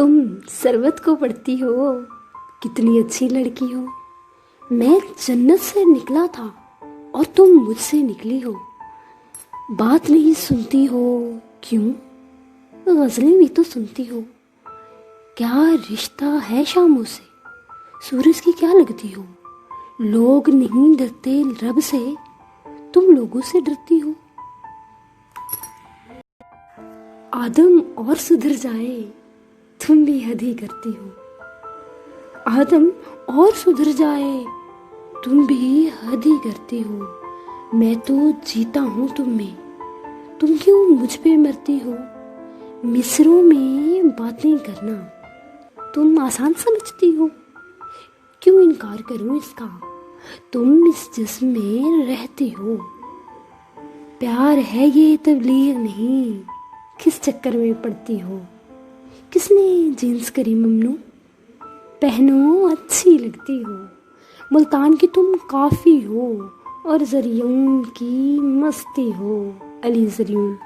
तुम सरबत को पढ़ती हो, कितनी अच्छी लड़की हो। मैं जन्नत से निकला था और तुम मुझसे निकली हो। बात नहीं सुनती हो क्यों, गज़लें भी तो सुनती हो। क्या रिश्ता है शामों से, सूरज की क्या लगती हो। लोग नहीं डरते रब से, तुम लोगों से डरती हो। आदम और सुधर जाए, तुम भी हद ही करती हो। आदम और सुधर जाए, तुम भी हद ही करती हो। मैं तो जीता हूँ तुम में, तुम क्यों मुझ पे मरती हो। मिस्रों में बातें करना तुम आसान समझती हो। क्यों इनकार करूँ इसका, तुम इस जिस्म में रहती हो। प्यार है ये तबलीग नहीं, किस चक्कर में पड़ती हो। किसने जीन्स करी ममनू, पहनो अच्छी लगती हो। मुल्तान की तुम काफ़ी हो और ज़रियून की मस्ती हो। अली ज़रियून।